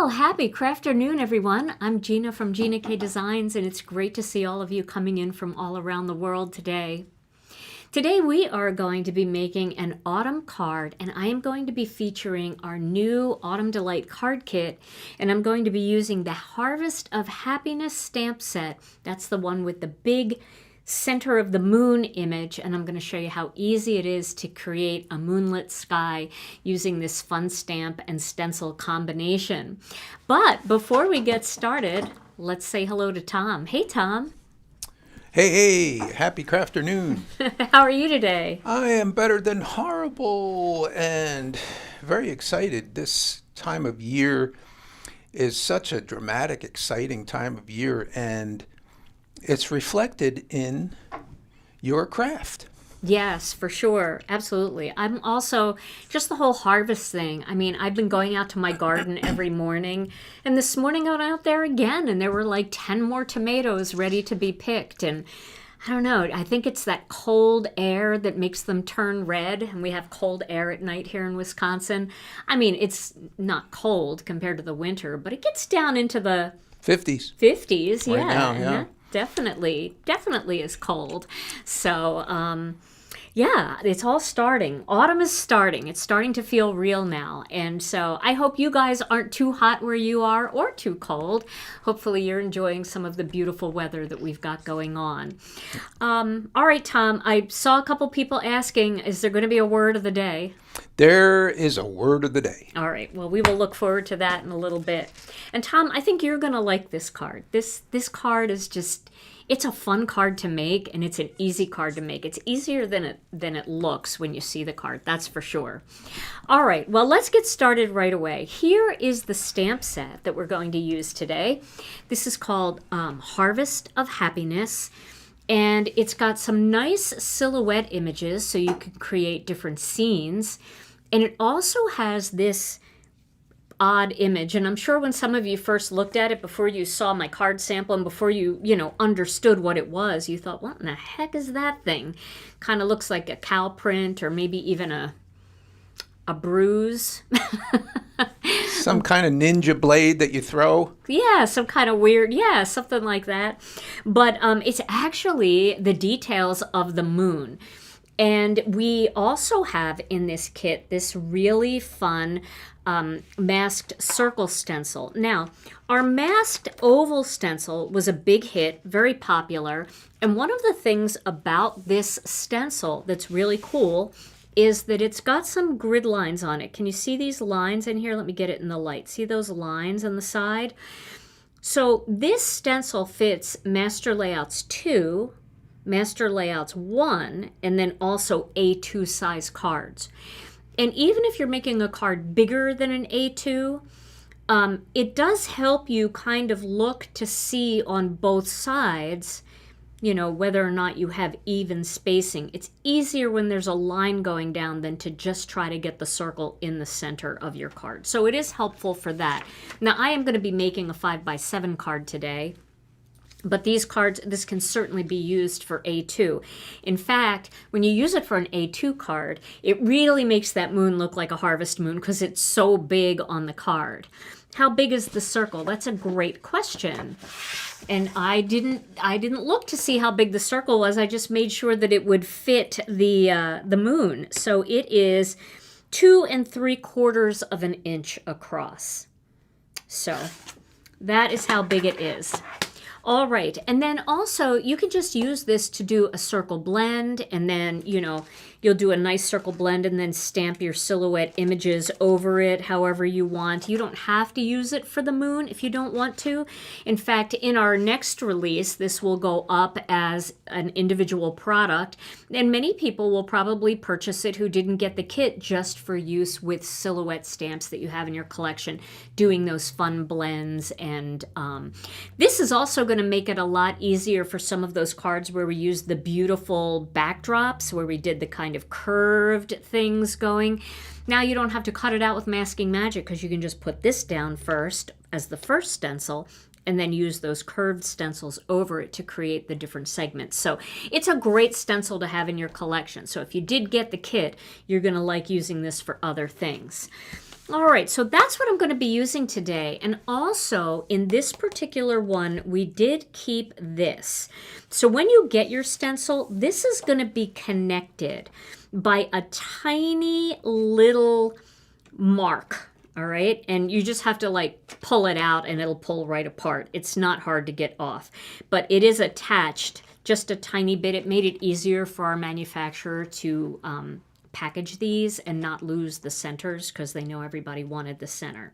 Well, happy crafternoon, everyone. I'm Gina from Gina K Designs, and it's great to see all of you coming in from all around the world today. Today we are going to be making an autumn card, and I am going to be featuring our new Autumn Delight card kit, and I'm going to be using the Harvest of Happiness stamp set. That's the one with the big center of the moon image, and I'm going to show you how easy it is to create a moonlit sky using this fun stamp and stencil combination. But before we get started, let's say hello to Tom. Hey, Tom. Hey, happy crafternoon. How are you today? I am better than horrible and very excited. This time of year is such a dramatic, exciting time of year, and it's reflected in your craft. Yes, for sure. Absolutely. I'm also just the whole harvest thing. I mean, I've been going out to my garden every morning, and this morning I went out there again, and there were like 10 more tomatoes ready to be picked. And I don't know, I think it's that cold air that makes them turn red, and we have cold air at night here in Wisconsin. I mean, it's not cold compared to the winter, but it gets down into the 50s. 50s, Right yeah. now, And yeah. that definitely is cold. So, yeah, it's all starting. Autumn is starting. It's starting to feel real now. And so I hope you guys aren't too hot where you are or too cold. Hopefully you're enjoying some of the beautiful weather that we've got going on. All right, Tom, I saw a couple people asking, is there going to be a word of the day? There is a word of the day. All right, well, we will look forward to that in a little bit. And Tom, I think you're going to like this card. This card is just, it's a fun card to make, and it's an easy card to make. It's easier than it looks when you see the card, that's for sure. All right, well, let's get started right away. Here is the stamp set that we're going to use today. This is called Harvest of Happiness. And it's got some nice silhouette images so you can create different scenes. And it also has this odd image. And I'm sure when some of you first looked at it, before you saw my card sample and before you understood what it was, you thought, what in the heck is that thing? Kind of looks like a cow print or maybe even a bruise. Some kind of ninja blade that you throw. Yeah, some kind of weird, yeah, something like that. But it's actually the details of the moon. And we also have in this kit this really fun masked circle stencil. Now, our masked oval stencil was a big hit, very popular. And one of the things about this stencil that's really cool is that it's got some grid lines on it. Can you see these lines in here? Let me get it in the light. See those lines on the side? So this stencil fits Master Layouts 2, Master Layouts 1, and then also A2 size cards. And even if you're making a card bigger than an A2, it does help you kind of look to see on both sides whether or not you have even spacing. It's easier when there's a line going down than to just try to get the circle in the center of your card. So it is helpful for that. Now, I am going to be making a 5x7 card today, but these cards, this can certainly be used for A2. In fact, when you use it for an A2 card, it really makes that moon look like a harvest moon because it's so big on the card. How big is the circle? That's a great question. And I didn't look to see how big the circle was. I just made sure that it would fit the moon. So it is 2 3/4 of an inch across. So that is how big it is. All right, and then also you can just use this to do a circle blend, and then you'll do a nice circle blend and then stamp your silhouette images over it however you want. You don't have to use it for the moon if you don't want to. In fact, in our next release, this will go up as an individual product, and many people will probably purchase it who didn't get the kit just for use with silhouette stamps that you have in your collection, doing those fun blends. And this is also going to make it a lot easier for some of those cards where we use the beautiful backdrops, where we did the kind of curved things going. Now you don't have to cut it out with masking magic because you can just put this down first as the first stencil and then use those curved stencils over it to create the different segments. So it's a great stencil to have in your collection. So if you did get the kit, you're going to like using this for other things. All right, so that's what I'm going to be using today. And also, in this particular one, we did keep this. So when you get your stencil, this is going to be connected by a tiny little mark. All right, and you just have to like pull it out and it'll pull right apart. It's not hard to get off, but it is attached just a tiny bit. It made it easier for our manufacturer to package these and not lose the centers because they know everybody wanted the center.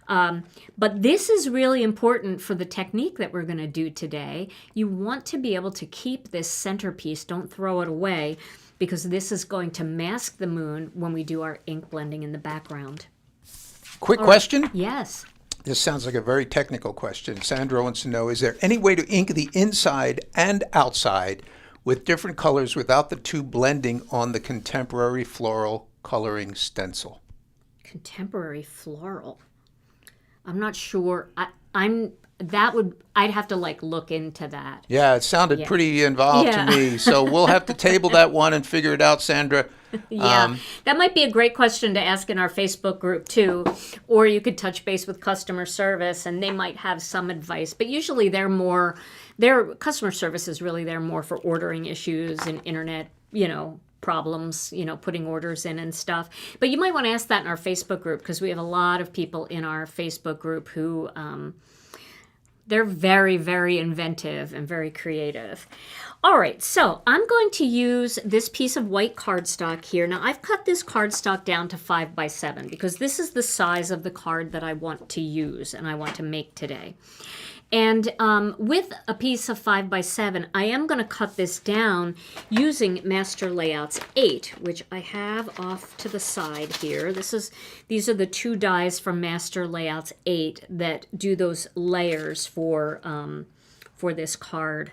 But this is really important for the technique that we're going to do today. You want to be able to keep this centerpiece. Don't throw it away because this is going to mask the moon when we do our ink blending in the background. Quick question. Yes. This sounds like a very technical question. Sandra wants to know, is there any way to ink the inside and outside with different colors without the two blending on the contemporary floral coloring stencil? Contemporary floral. I'm not sure. I'd have to like look into that. Yeah, it sounded pretty involved to me. So we'll have to table that one and figure it out, Sandra. Yeah, that might be a great question to ask in our Facebook group too. Or you could touch base with customer service and they might have some advice. But usually their customer service is really there more for ordering issues and internet, problems, putting orders in and stuff. But you might want to ask that in our Facebook group because we have a lot of people in our Facebook group who they're very, very inventive and very creative. All right, so I'm going to use this piece of white cardstock here. Now, I've cut this cardstock down to 5 by 7 because this is the size of the card that I want to use and I want to make today. And with a piece of 5 by 7, I am going to cut this down using Master Layouts 8, which I have off to the side here. These are the 2 dies from Master Layouts 8 that do those layers for this card,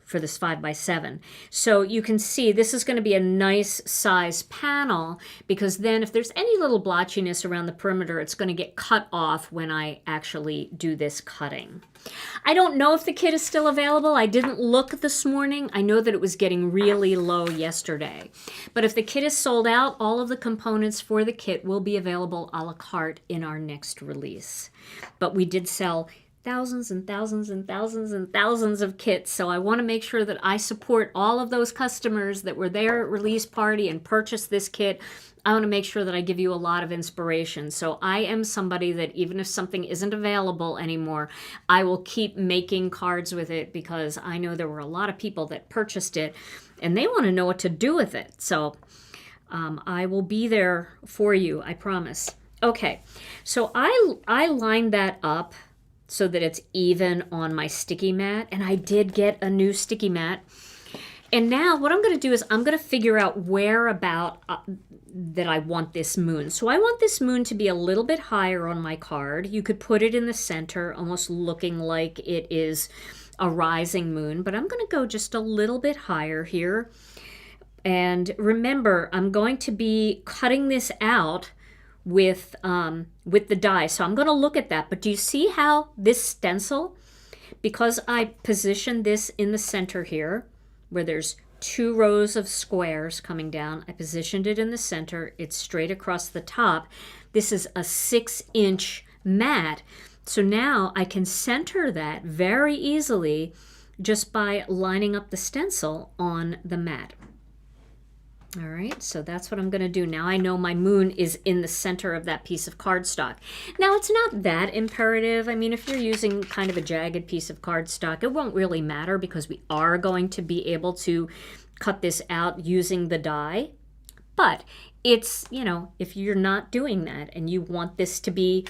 for this 5 by 7. So you can see this is going to be a nice size panel because then if there's any little blotchiness around the perimeter, it's going to get cut off when I actually do this cutting. I don't know if the kit is still available. I didn't look this morning. I know that it was getting really low yesterday. But if the kit is sold out, all of the components for the kit will be available a la carte in our next release. But we did sell thousands and thousands and thousands and thousands of kits. So I want to make sure that I support all of those customers that were there at release party and purchased this kit. I want to make sure that I give you a lot of inspiration. So I am somebody that even if something isn't available anymore, I will keep making cards with it because I know there were a lot of people that purchased it and they want to know what to do with it. So I will be there for you, I promise. Okay, so I lined that up so that it's even on my sticky mat. And I did get a new sticky mat. And now what I'm going to do is I'm going to figure out where about that I want this moon. So I want this moon to be a little bit higher on my card. You could put it in the center, almost looking like it is a rising moon. But I'm going to go just a little bit higher here. And remember, I'm going to be cutting this out with the die. So I'm going to look at that. But do you see how this stencil, because I positioned this in the center here, where there's 2 rows of squares coming down, I positioned it in the center. It's straight across the top. This is a 6-inch mat. So now I can center that very easily just by lining up the stencil on the mat. All right, so that's what I'm going to do. Now I know my moon is in the center of that piece of cardstock. Now, it's not that imperative. I mean, if you're using kind of a jagged piece of cardstock, it won't really matter because we are going to be able to cut this out using the die. But it's, if you're not doing that and you want this to be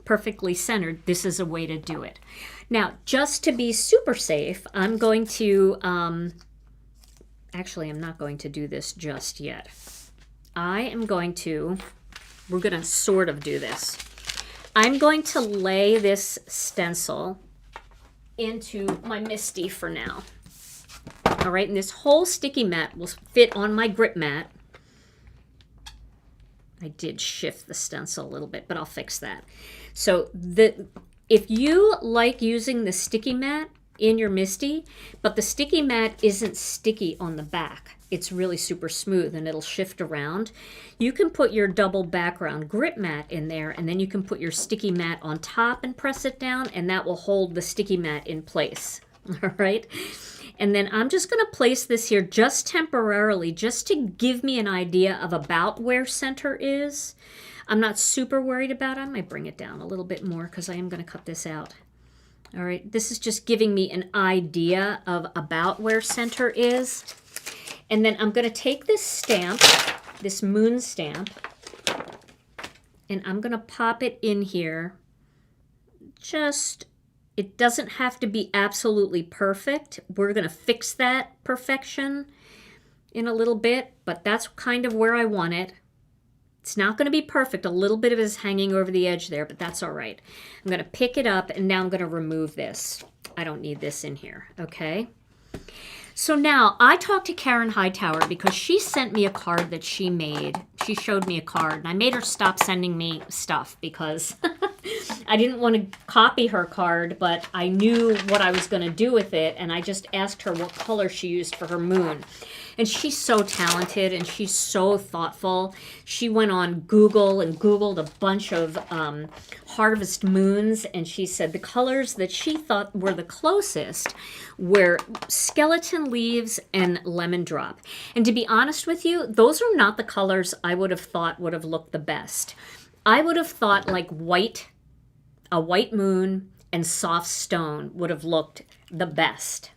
perfectly centered, this is a way to do it. Now, just to be super safe, I'm going to... Actually, I'm not going to do this just yet. We're going to sort of do this. I'm going to lay this stencil into my MISTI for now. All right, and this whole sticky mat will fit on my grip mat. I did shift the stencil a little bit, but I'll fix that. So if you like using the sticky mat, in your MISTI, but the sticky mat isn't sticky on the back. It's really super smooth and it'll shift around. You can put your double background grip mat in there, and then you can put your sticky mat on top and press it down, and that will hold the sticky mat in place. All right. And then I'm just going to place this here just temporarily, just to give me an idea of about where center is. I'm not super worried about it. I might bring it down a little bit more because I am going to cut this out. All right, this is just giving me an idea of about where center is. And then I'm going to take this stamp, this moon stamp, and I'm going to pop it in here. Just, it doesn't have to be absolutely perfect. We're going to fix that perfection in a little bit, but that's kind of where I want it. It's not going to be perfect. A little bit of it is hanging over the edge there, but that's all right. I'm going to pick it up, and now I'm going to remove this. I don't need this in here, okay? So now I talked to Karen Hightower because she sent me a card that she made. She showed me a card, and I made her stop sending me stuff because I didn't want to copy her card, but I knew what I was going to do with it, and I just asked her what color she used for her moon. And she's so talented and she's so thoughtful. She went on Google and Googled a bunch of harvest moons, and she said the colors that she thought were the closest were skeleton leaves and lemon drop. And to be honest with you, those are not the colors I would have thought would have looked the best. I would have thought like white, a white moon, and soft stone would have looked the best.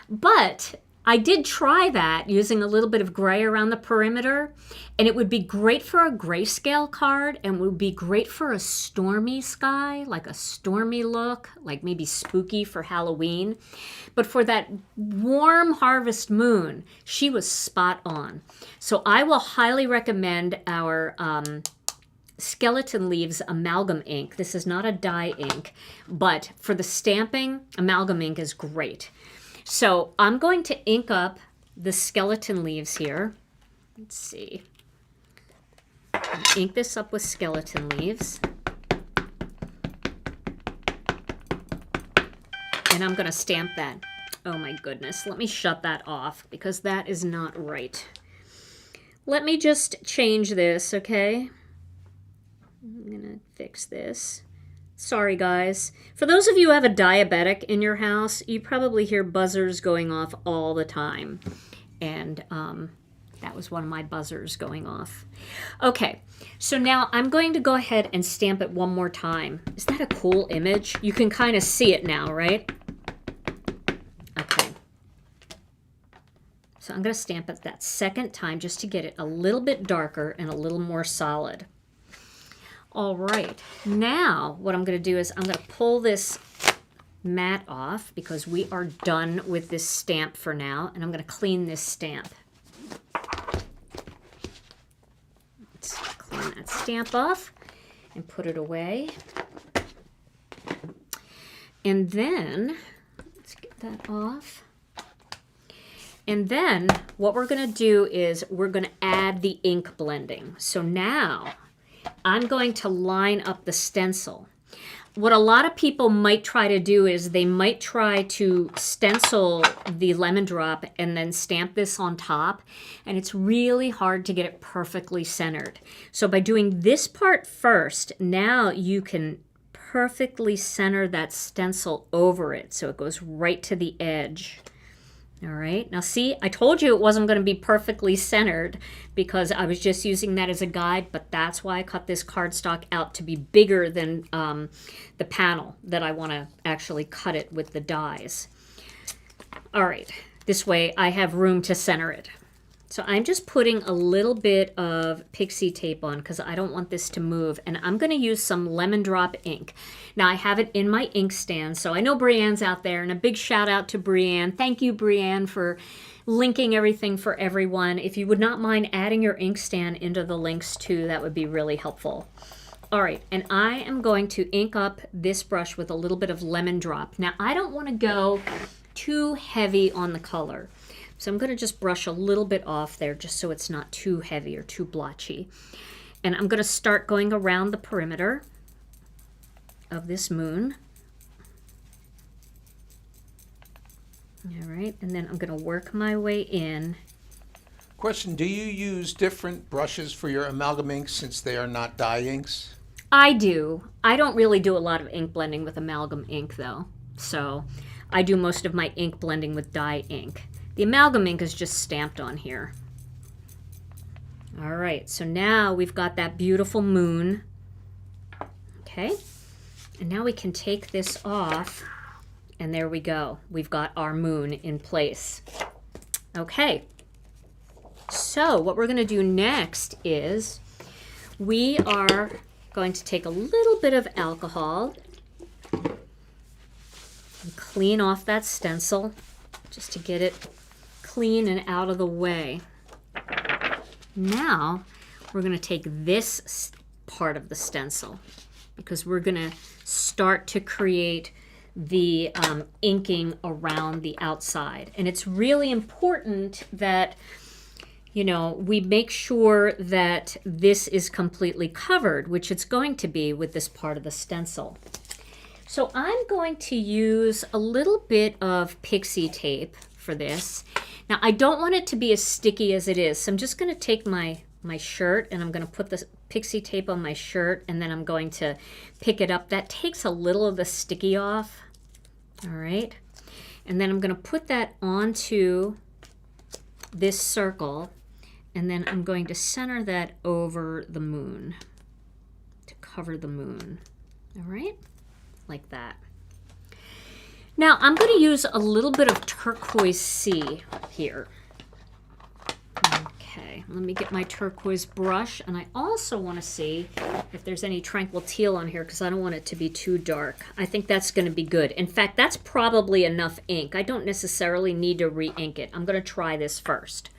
But I did try that using a little bit of gray around the perimeter, and it would be great for a grayscale card, and would be great for a stormy sky, like a stormy look, like maybe spooky for Halloween. But for that warm harvest moon, she was spot on. So I will highly recommend our Skeleton Leaves amalgam ink. This is not a dye ink, but for the stamping, amalgam ink is great. So I'm going to ink up the skeleton leaves here. Let's see. Ink this up with skeleton leaves. And I'm going to stamp that. Oh my goodness. Let me shut that off because that is not right. Let me just change this, okay? I'm going to fix this. Sorry, guys. For those of you who have a diabetic in your house, you probably hear buzzers going off all the time. And that was one of my buzzers going off. Okay, so now I'm going to go ahead and stamp it one more time. Is that a cool image? You can kind of see it now, right? Okay. So I'm going to stamp it that second time just to get it a little bit darker and a little more solid. All right, now what I'm going to do is I'm going to pull this mat off because we are done with this stamp for now, and I'm going to clean this stamp. Let's clean that stamp off and put it away. And then, let's get that off. And then what we're going to do is we're going to add the ink blending. So now I'm going to line up the stencil. What a lot of people might try to do is they might try to stencil the lemon drop and then stamp this on top, and it's really hard to get it perfectly centered. So by doing this part first, now you can perfectly center that stencil over it so it goes right to the edge. All right, now see, I told you it wasn't going to be perfectly centered because I was just using that as a guide, but that's why I cut this cardstock out to be bigger than the panel that I want to actually cut it with the dies. All right, this way I have room to center it. So I'm just putting a little bit of pixie tape on because I don't want this to move, and I'm going to use some lemon drop ink. Now I have it in my ink stand, so I know Brianne's out there, and a big shout out to Brianne. Thank you, Brianne, for linking everything for everyone. If you would not mind adding your ink stand into the links too, that would be really helpful. All right, and I am going to ink up this brush with a little bit of lemon drop. Now I don't want to go too heavy on the color. So I'm going to just brush a little bit off there just so it's not too heavy or too blotchy. And I'm going to start going around the perimeter of this moon. All right, and then I'm going to work my way in. Question, do you use different brushes for your amalgam inks since they are not dye inks? I do. I don't really do a lot of ink blending with amalgam ink, though. So I do most of my ink blending with dye ink. The amalgam ink is just stamped on here. All right, so now we've got that beautiful moon. Okay, and now we can take this off, and there we go. We've got our moon in place. Okay, so what we're going to do next is we are going to take a little bit of alcohol and clean off that stencil just to get it clean and out of the way. Now we're going to take this part of the stencil because we're going to start to create the inking around the outside. And it's really important that, you know, we make sure that this is completely covered, which it's going to be with this part of the stencil. So I'm going to use a little bit of pixie tape for this. Now, I don't want it to be as sticky as it is, so I'm just going to take my shirt and I'm going to put the pixie tape on my shirt, and then I'm going to pick it up. That takes a little of the sticky off. All right. And then I'm going to put that onto this circle, and then I'm going to center that over the moon to cover the moon. All right, like that. Now I'm going to use a little bit of turquoise sea here. Okay, let me get my turquoise brush, and I also want to see if there's any tranquil teal on here because I don't want it to be too dark. I think that's going to be good. In fact, that's probably enough ink. I don't necessarily need to re-ink it. I'm going to try this first.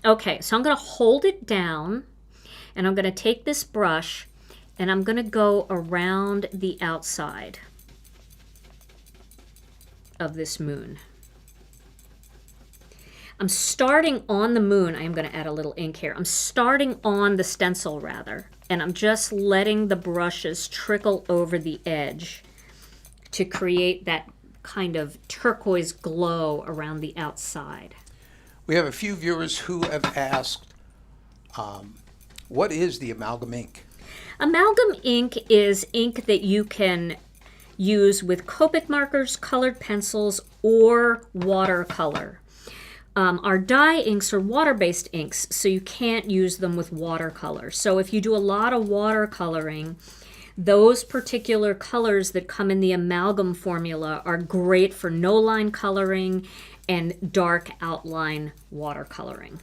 Okay, so I'm going to hold it down, and I'm going to take this brush, and I'm going to go around the outside of this moon. I'm starting on the moon. I am going to add a little ink here. I'm starting on the stencil rather, and I'm just letting the brushes trickle over the edge to create that kind of turquoise glow around the outside. We have a few viewers who have asked, what is the amalgam ink? Amalgam ink is ink that you can use with Copic markers, colored pencils, or watercolor. Our dye inks are water-based inks, so you can't use them with watercolor. So if you do a lot of watercoloring, those particular colors that come in the amalgam formula are great for no-line coloring and dark outline watercoloring.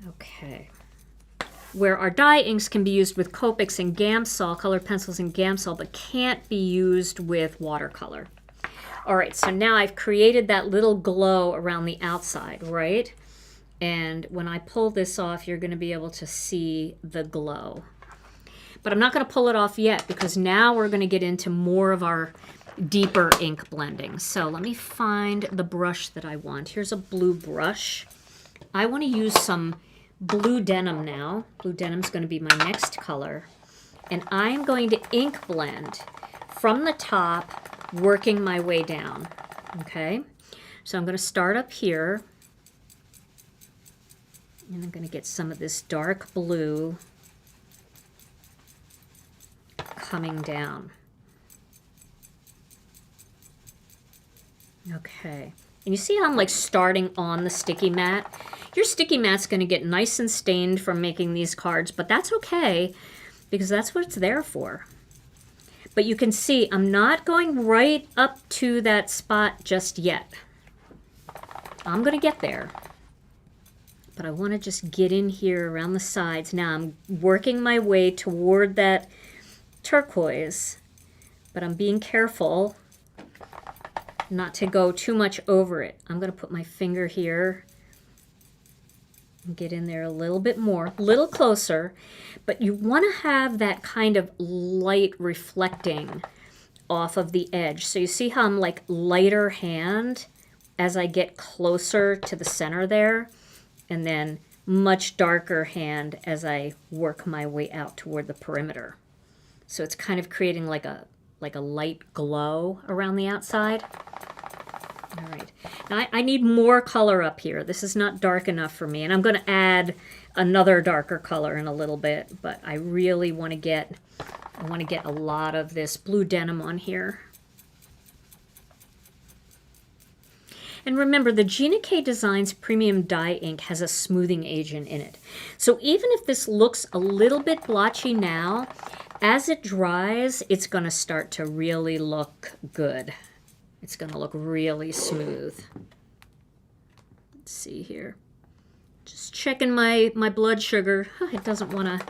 Okay. Where our dye inks can be used with Copics and Gamsol, colored pencils and Gamsol, but can't be used with watercolor. All right, so now I've created that little glow around the outside, right? And when I pull this off, you're going to be able to see the glow. But I'm not going to pull it off yet because now we're going to get into more of our deeper ink blending. So let me find the brush that I want. Here's a blue brush. I want to use some blue denim now. Blue denim's going to be my next color. And I'm going to ink blend from the top, working my way down. Okay? So I'm going to start up here. And I'm going to get some of this dark blue coming down. Okay. And you see how I'm like starting on the sticky mat? Your sticky mat's going to get nice and stained from making these cards, but that's okay because that's what it's there for. But you can see I'm not going right up to that spot just yet. I'm going to get there. But I want to just get in here around the sides. Now I'm working my way toward that turquoise, but I'm being careful not to go too much over it. I'm going to put my finger here and get in there a little bit more, a little closer, but you want to have that kind of light reflecting off of the edge. So you see how I'm like lighter hand as I get closer to the center there, and then much darker hand as I work my way out toward the perimeter. So it's kind of creating like a like a light glow around the outside. All right. Now I need more color up here. This is not dark enough for me. And I'm going to add another darker color in a little bit. But I really want to get, a lot of this blue denim on here. And remember, the Gina K Designs Premium Dye Ink has a smoothing agent in it. So even if this looks a little bit blotchy now, as it dries, it's going to start to really look good. It's going to look really smooth. Let's see here. Just checking my blood sugar. It doesn't want to...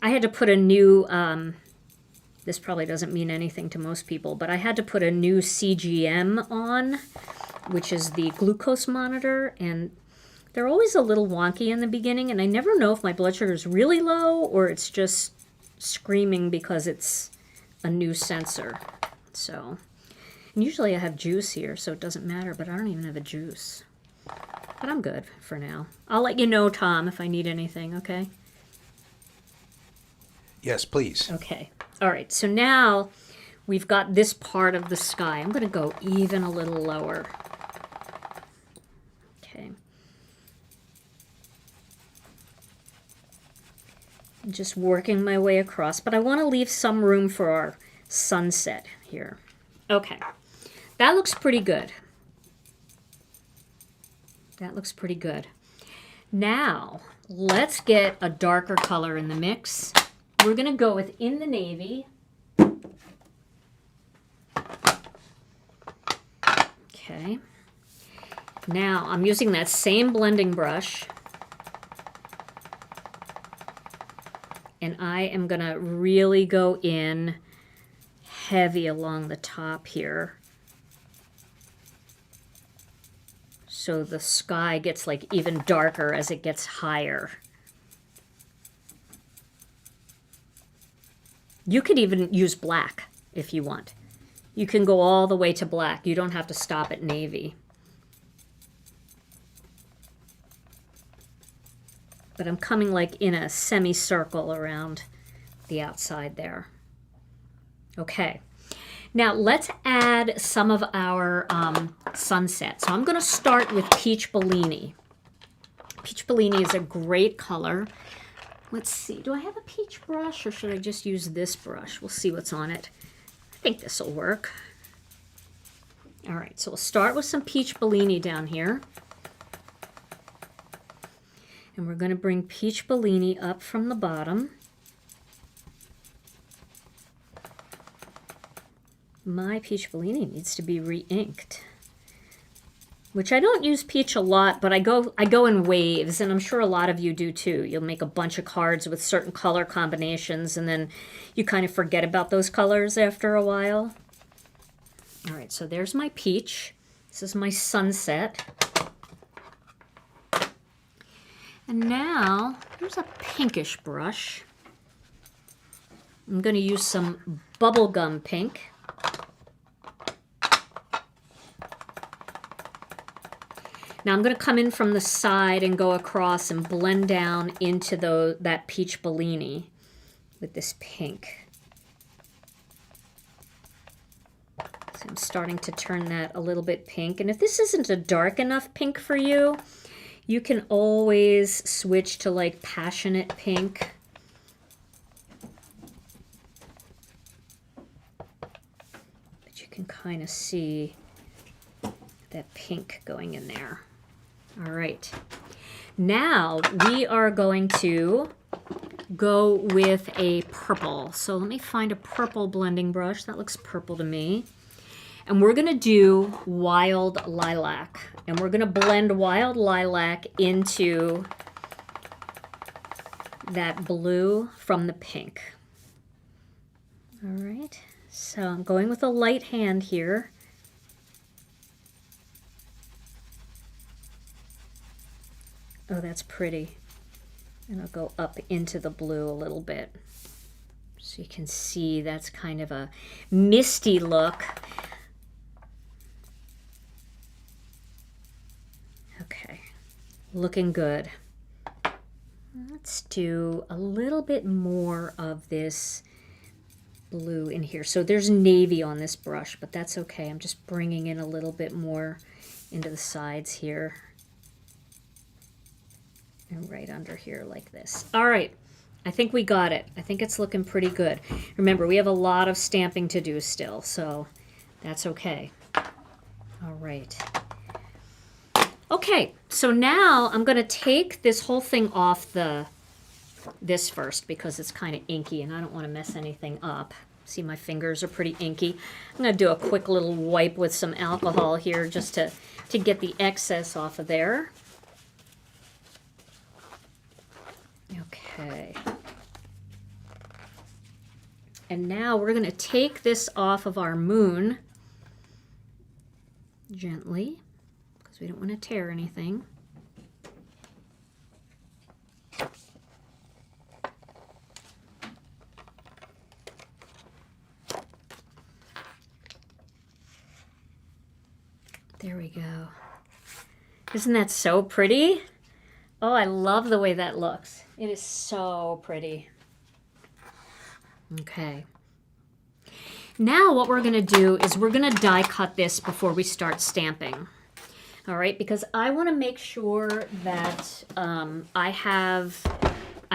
I had to put a new... this probably doesn't mean anything to most people, but I had to put a new CGM on, which is the glucose monitor, and they're always a little wonky in the beginning, and I never know if my blood sugar is really low or it's just screaming because it's a new sensor. So, and usually I have juice here, so it doesn't matter, but I don't even have a juice. But I'm good for now. I'll let you know, Tom, if I need anything, okay? Yes, please. Okay. All right, so now we've got this part of the sky. I'm going to go even a little lower. Okay. I'm just working my way across, but I want to leave some room for our sunset here. Okay. That looks pretty good. That looks pretty good. Now, let's get a darker color in the mix. We're going to go with In the Navy. Okay. Now, I'm using that same blending brush. And I am going to really go in heavy along the top here. So the sky gets like even darker as it gets higher. You could even use black if you want. You can go all the way to black. You don't have to stop at navy. But I'm coming like in a semicircle around the outside there. Okay. Now let's add some of our sunset. So I'm going to start with Peach Bellini. Peach Bellini is a great color. Let's see. Do I have a peach brush or should I just use this brush? We'll see what's on it. I think this will work. All right. So we'll start with some Peach Bellini down here. And we're going to bring Peach Bellini up from the bottom. My Peach Bellini needs to be re-inked. Which I don't use peach a lot, but I go in waves, and I'm sure a lot of you do too. You'll make a bunch of cards with certain color combinations, and then you kind of forget about those colors after a while. All right, so there's my peach. This is my sunset. And now, here's a pinkish brush. I'm going to use some Bubblegum Pink. Now I'm going to come in from the side and go across and blend down into that Peach Bellini with this pink. So I'm starting to turn that a little bit pink. And if this isn't a dark enough pink for you, you can always switch to like passionate pink. But you can kind of see that pink going in there. All right. Now we are going to go with a purple. So let me find a purple blending brush. That looks purple to me. And we're going to do Wild Lilac. And we're going to blend Wild Lilac into that blue from the pink. All right. So I'm going with a light hand here. Oh, that's pretty. And I'll go up into the blue a little bit. So you can see that's kind of a misty look. Okay, looking good. Let's do a little bit more of this blue in here. So there's navy on this brush, but that's okay. I'm just bringing in a little bit more into the sides here. And right under here like this. All right, I think we got it. I think it's looking pretty good. Remember, we have a lot of stamping to do still, so that's okay. All right. Okay, so now I'm going to take this whole thing off this first because it's kind of inky and I don't want to mess anything up. See, my fingers are pretty inky. I'm going to do a quick little wipe with some alcohol here just to get the excess off of there. Okay. And now we're going to take this off of our moon gently because we don't want to tear anything. There we go. Isn't that so pretty? Oh, I love the way that looks. It is so pretty. Okay. Now what we're going to do is we're going to die cut this before we start stamping. All right, because I want to make sure that I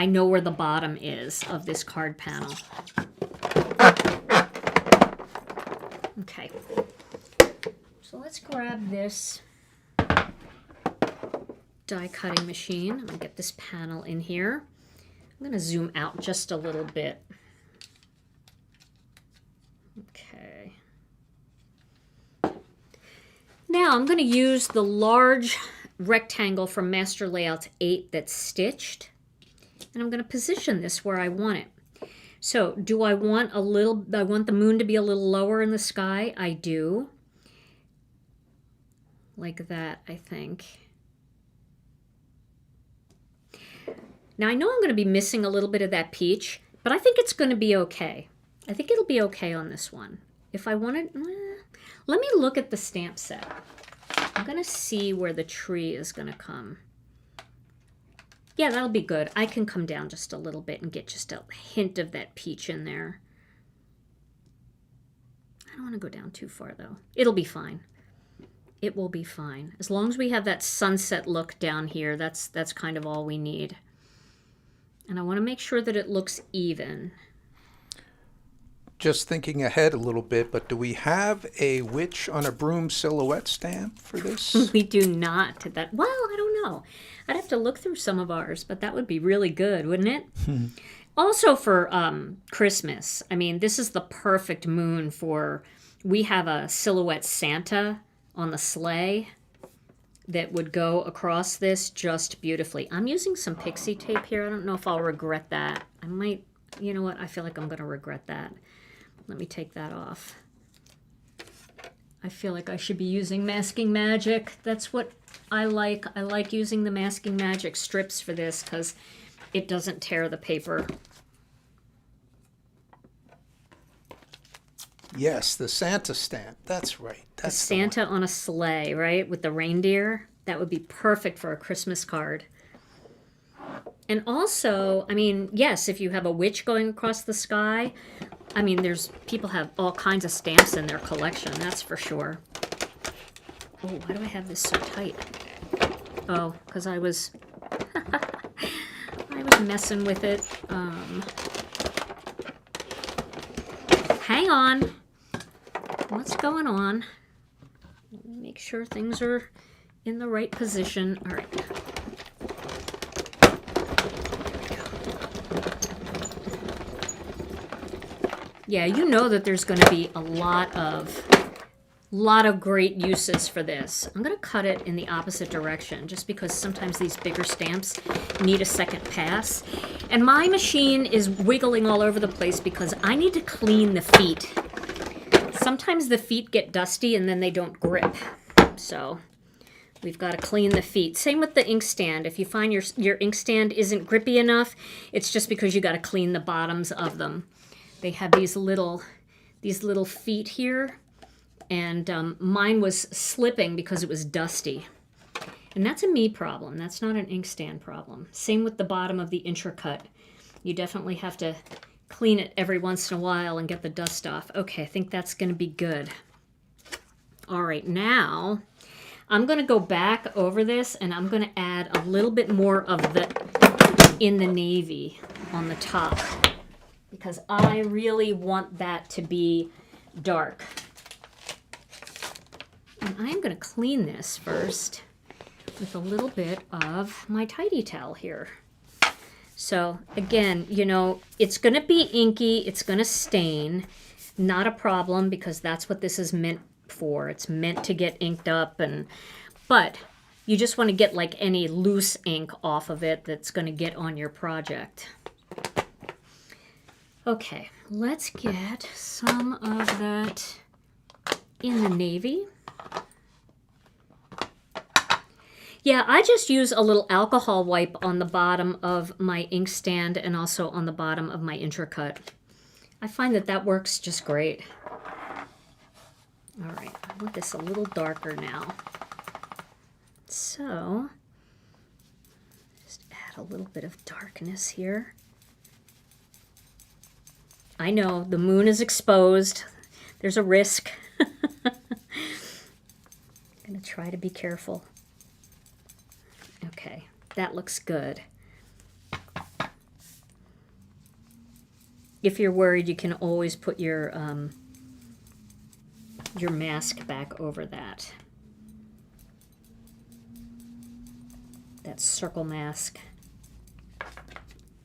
know where the bottom is of this card panel. Okay. So let's grab this die cutting machine. I'm going to get this panel in here. I'm going to zoom out just a little bit. Okay. Now I'm going to use the large rectangle from Master Layout 8 that's stitched. And I'm going to position this where I want it. So do I want I want the moon to be a little lower in the sky? I do. Like that, I think. Now I know I'm going to be missing a little bit of that peach, but I think it's going to be okay. I think it'll be okay on this one. If I wanted, let me look at the stamp set. I'm going to see where the tree is going to come. Yeah, that'll be good. I can come down just a little bit and get just a hint of that peach in there. I don't want to go down too far though. It'll be fine. It will be fine. As long as we have that sunset look down here, that's kind of all we need. And I want to make sure that it looks even. Just thinking ahead a little bit, but do we have a witch on a broom silhouette stamp for this? We do not. Well, I don't know. I'd have to look through some of ours, but that would be really good, wouldn't it? Also for Christmas, I mean, this is the perfect moon for, we have a silhouette Santa on the sleigh that would go across this just beautifully. I'm using some pixie tape here. I don't know if I'll regret that. I might, you know what? I feel like I'm going to regret that. Let me take that off. I feel like I should be using masking magic. That's what I like. I like using the masking magic strips for this because it doesn't tear the paper. Yes, the Santa stamp. That's right. That's the Santa on a sleigh, right? With the reindeer. That would be perfect for a Christmas card. And also, I mean, yes, if you have a witch going across the sky, I mean, people have all kinds of stamps in their collection, that's for sure. Oh, why do I have this so tight? Oh, because I was messing with it. Hang on. What's going on? Let me make sure things are in the right position. All right. Yeah, you know that there's going to be a lot of great uses for this. I'm going to cut it in the opposite direction just because sometimes these bigger stamps need a second pass. And my machine is wiggling all over the place because I need to clean the feet. Sometimes the feet get dusty and then they don't grip. So we've got to clean the feet. Same with the inkstand. If you find your inkstand isn't grippy enough, it's just because you got to clean the bottoms of them. They have these little feet here, and mine was slipping because it was dusty. And that's a me problem. That's not an inkstand problem. Same with the bottom of the intracut. You definitely have to clean it every once in a while and get the dust off. Okay, I think that's going to be good. All right, now I'm going to go back over this and I'm going to add a little bit more of the in the navy on the top because I really want that to be dark. And I'm going to clean this first with a little bit of my tidy towel here. So again, you know, it's going to be inky, it's going to stain, not a problem because that's what this is meant for. It's meant to get inked up, but you just want to get like any loose ink off of it that's going to get on your project. Okay, let's get some of that in the navy. Yeah, I just use a little alcohol wipe on the bottom of my inkstand and also on the bottom of my intracut. I find that that works just great. All right, I want this a little darker now. So, just add a little bit of darkness here. I know, the moon is exposed. There's a risk. I'm going to try to be careful. Okay, that looks good. If you're worried, you can always put your mask back over that. That circle mask.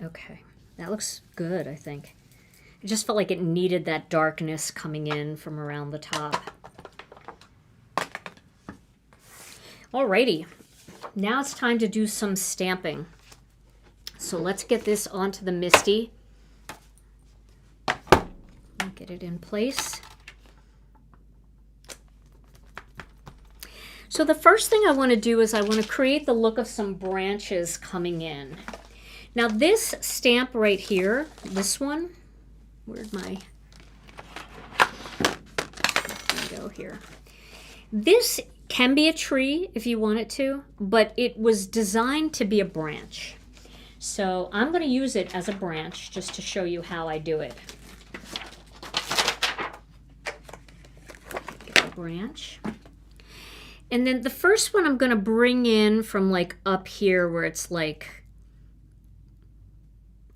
Okay, that looks good, I think. It just felt like it needed that darkness coming in from around the top. Alrighty. Now it's time to do some stamping. So let's get this onto the MISTI. Get it in place. So the first thing I want to do is I want to create the look of some branches coming in. Now this stamp right here, this one, where'd my, there we go here. This can be a tree if you want it to, but it was designed to be a branch. So I'm going to use it as a branch just to show you how I do it. Get the branch. And then the first one I'm going to bring in from like up here where it's like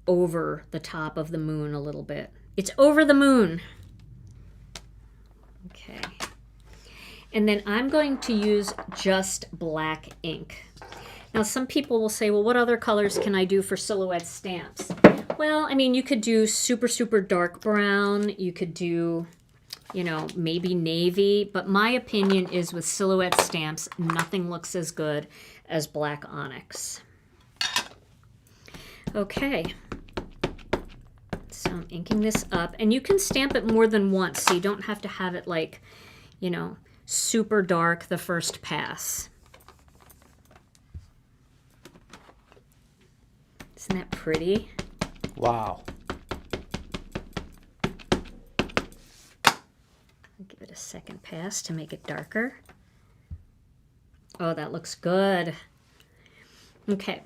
over the top of the moon a little bit. It's over the moon. Okay. And then I'm going to use just black ink. Now some people will say, well, what other colors can I do for silhouette stamps? Well, I mean, you could do super, super dark brown. You could do, you know, maybe navy. But my opinion is with silhouette stamps, nothing looks as good as black onyx. Okay. So I'm inking this up. And you can stamp it more than once, so you don't have to have it like, you know, super dark the first pass. Isn't that pretty? Wow. I'll give it a second pass to make it darker. Oh, that looks good. Okay.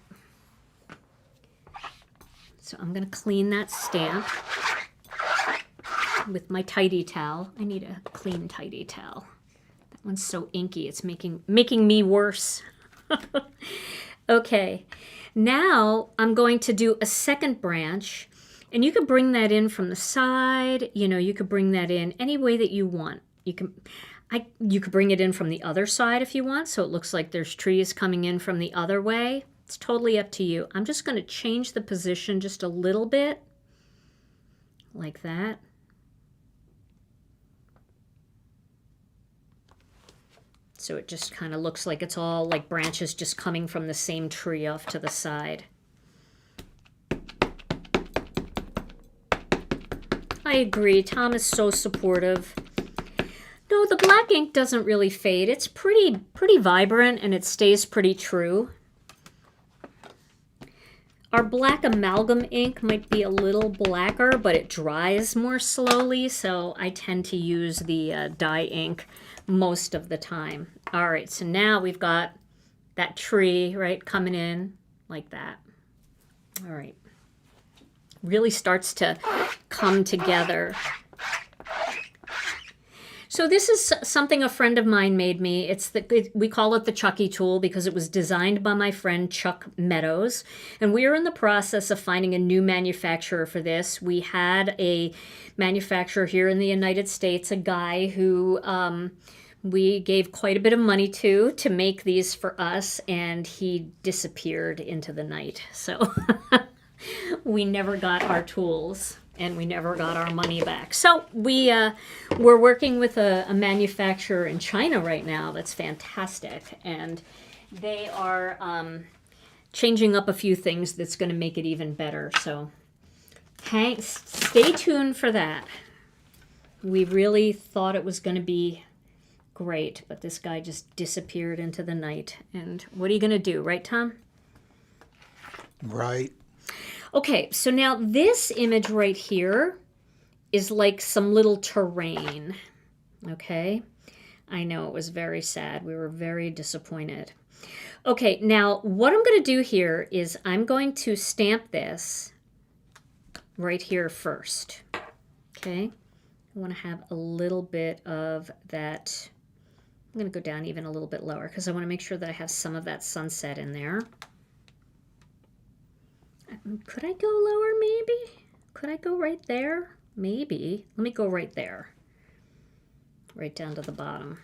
So I'm going to clean that stamp with my tidy towel. I need a clean tidy towel. That one's so inky, it's making me worse. Okay, now I'm going to do a second branch, and you could bring that in from the side. You know, you could bring that in any way that you want. You could bring it in from the other side if you want, so it looks like there's trees coming in from the other way. It's totally up to you. I'm just going to change the position just a little bit, like that. So it just kind of looks like it's all like branches just coming from the same tree off to the side. I agree. Tom is so supportive. No, the black ink doesn't really fade. It's pretty vibrant and it stays pretty true. Our black amalgam ink might be a little blacker, but it dries more slowly, so I tend to use the dye ink most of the time. All right, so now we've got that tree, right, coming in like that. All right. really starts to come together. So this is something a friend of mine made me. We call it the Chucky tool because it was designed by my friend Chuck Meadows. And we are in the process of finding a new manufacturer for this. We had a manufacturer here in the United States, a guy who we gave quite a bit of money to make these for us, and he disappeared into the night. So we never got our tools. And we never got our money back. So we're working with a manufacturer in China right now that's fantastic. And they are changing up a few things that's going to make it even better. So stay tuned for that. We really thought it was going to be great, but this guy just disappeared into the night. And what are you going to do, right, Tom? Right. Okay, so now this image right here is like some little terrain, okay? I know, it was very sad. We were very disappointed. Okay, now what I'm going to do here is I'm going to stamp this right here first, okay? I want to have a little bit of that. I'm going to go down even a little bit lower because I want to make sure that I have some of that sunset in there. Could I go lower maybe? Could I go right there? Maybe. Let me go right there. Right down to the bottom.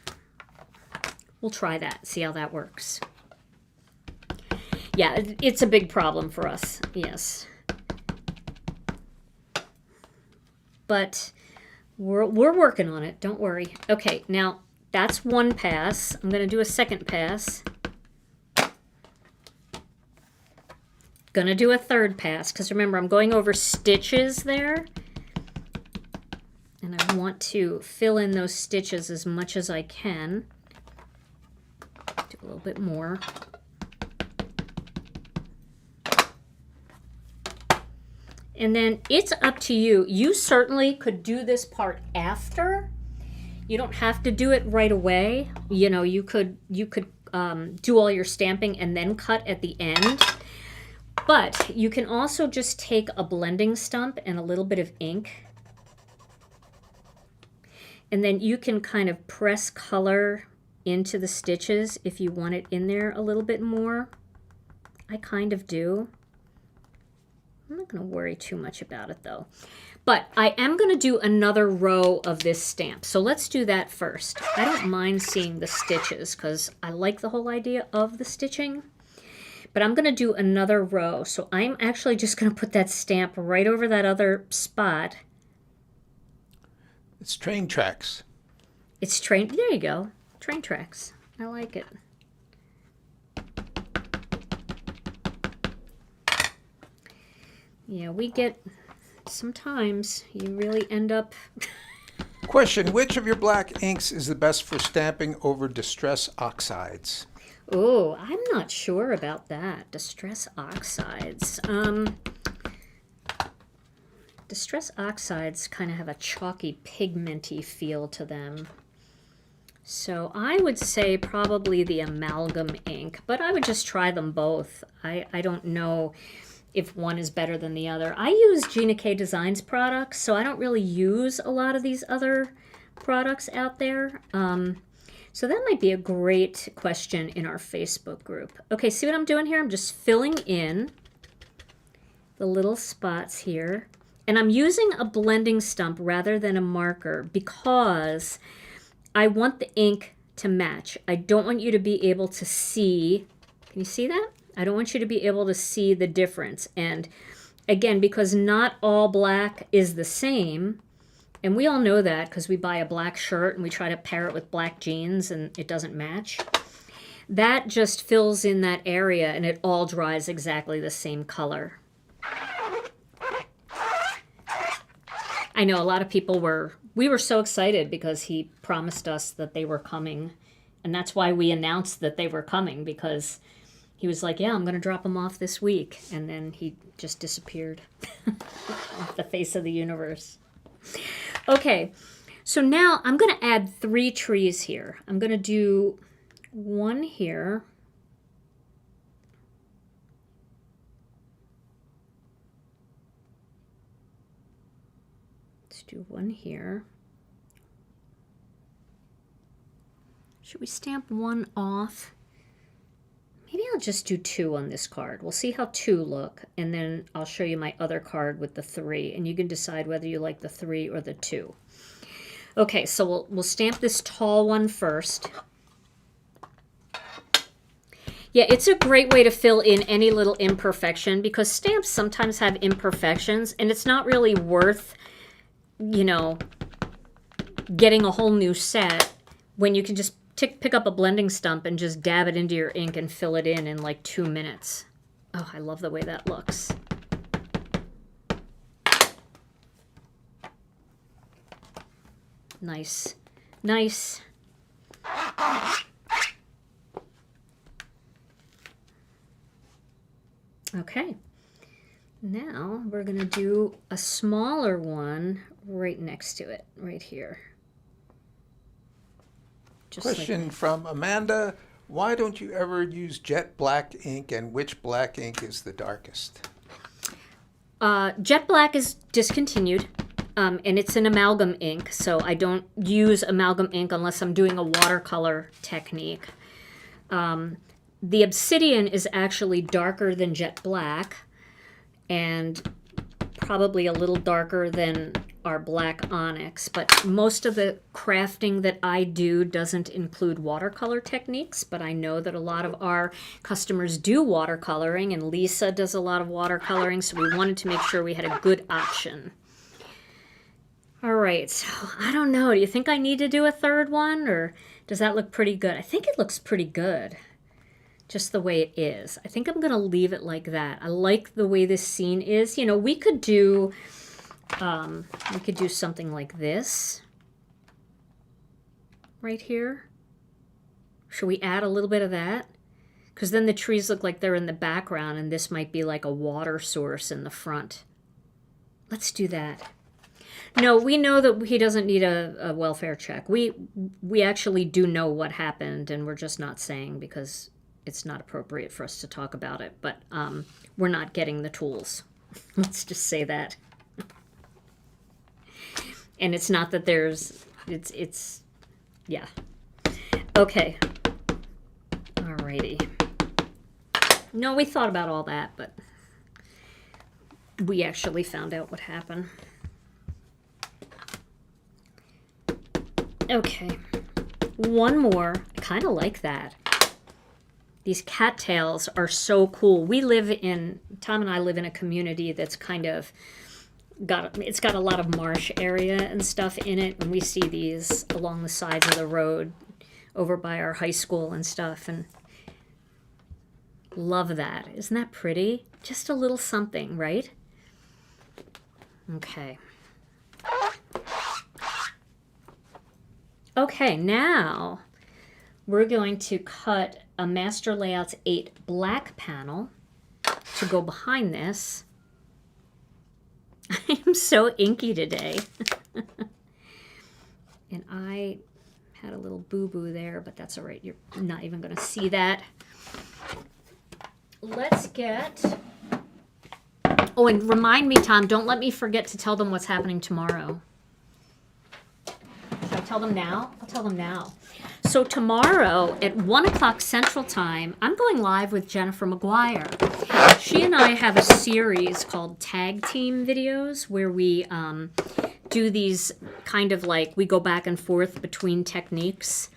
We'll try that, see how that works. Yeah, it's a big problem for us, yes. But we're working on it, don't worry. Okay, now that's one pass. I'm going to do a second pass. Gonna do a third pass because remember I'm going over stitches there, and I want to fill in those stitches as much as I can. Do a little bit more. And then it's up to you. You certainly could do this part after. You don't have to do it right away. You know, you could do all your stamping and then cut at the end. But you can also just take a blending stump and a little bit of ink. And then you can kind of press color into the stitches if you want it in there a little bit more. I kind of do. I'm not going to worry too much about it though. But I am going to do another row of this stamp. So let's do that first. I don't mind seeing the stitches because I like the whole idea of the stitching. But I'm going to do another row. So I'm actually just going to put that stamp right over that other spot. It's train tracks. It's train, there you go. Train tracks. I like it. Yeah, we get, sometimes you really end up... Question, which of your black inks is the best for stamping over distress oxides? Oh, I'm not sure about that. Distress oxides. Distress oxides kind of have a chalky, pigmenty feel to them. So I would say probably the amalgam ink, but I would just try them both. I don't know if one is better than the other. I use Gina K Designs products, so I don't really use a lot of these other products out there. So that might be a great question in our Facebook group. Okay, see what I'm doing here? I'm just filling in the little spots here. And I'm using a blending stump rather than a marker because I want the ink to match. I don't want you to be able to see. Can you see that? I don't want you to be able to see the difference. And again, because not all black is the same, and we all know that because we buy a black shirt and we try to pair it with black jeans and it doesn't match. That just fills in that area and it all dries exactly the same color. I know a lot of people we were so excited because he promised us that they were coming. And that's why we announced that they were coming, because he was like, yeah, I'm going to drop them off this week. And then he just disappeared off the face of the universe. Okay, so now I'm going to add 3 trees here. I'm going to do one here. do one here. Should we stamp one off? Maybe I'll just do 2 on this card. We'll see how 2 look, and then I'll show you my other card with the 3, and you can decide whether you like the 3 or the 2. Okay, so we'll stamp this tall one first. Yeah, it's a great way to fill in any little imperfection, because stamps sometimes have imperfections, and it's not really worth, you know, getting a whole new set when you can just pick up a blending stump and just dab it into your ink and fill it in like 2 minutes. Oh, I love the way that looks. Nice. Nice. Okay. Now we're going to do a smaller one right next to it, right here. Just Question from Amanda. Why don't you ever use jet black ink, and which black ink is the darkest? Jet black is discontinued, and it's an amalgam ink, so I don't use amalgam ink unless I'm doing a watercolor technique. The obsidian is actually darker than jet black, and probably a little darker than our black onyx, but most of the crafting that I do doesn't include watercolor techniques, but I know that a lot of our customers do watercoloring, and Lisa does a lot of watercoloring, so we wanted to make sure we had a good option. All right, so I don't know, do you think I need to do a third one, or does that look pretty good? I think it looks pretty good, just the way it is. I think I'm gonna leave it like that. I like the way this scene is. You know, we could do something like this right here. Should we add a little bit of that? Because then the trees look like they're in the background, and this might be like a water source in the front. Let's do that. No, we know that he doesn't need a welfare check. We actually do know what happened, and we're just not saying because it's not appropriate for us to talk about it. But we're not getting the tools. Let's just say that. And it's not that there's, it's, yeah. Okay. Alrighty. No, we thought about all that, but we actually found out what happened. Okay. One more. I kind of like that. These cattails are so cool. Tom and I live in a community that's kind of, it's got a lot of marsh area and stuff in it, and we see these along the sides of the road over by our high school and stuff, and love that. Isn't that pretty? Just a little something, right? Okay. Okay, now we're going to cut a Master Layouts 8 black panel to go behind this. I am so inky today. And I had a little boo-boo there, but that's all right. You're not even going to see that. Let's get... Oh, and remind me, Tom, don't let me forget to tell them what's happening tomorrow. Should I tell them now? I'll tell them now. So tomorrow at 1 o'clock Central Time, I'm going live with Jennifer McGuire. She and I have a series called Tag Team videos where we do these kind of like, we go back and forth between techniques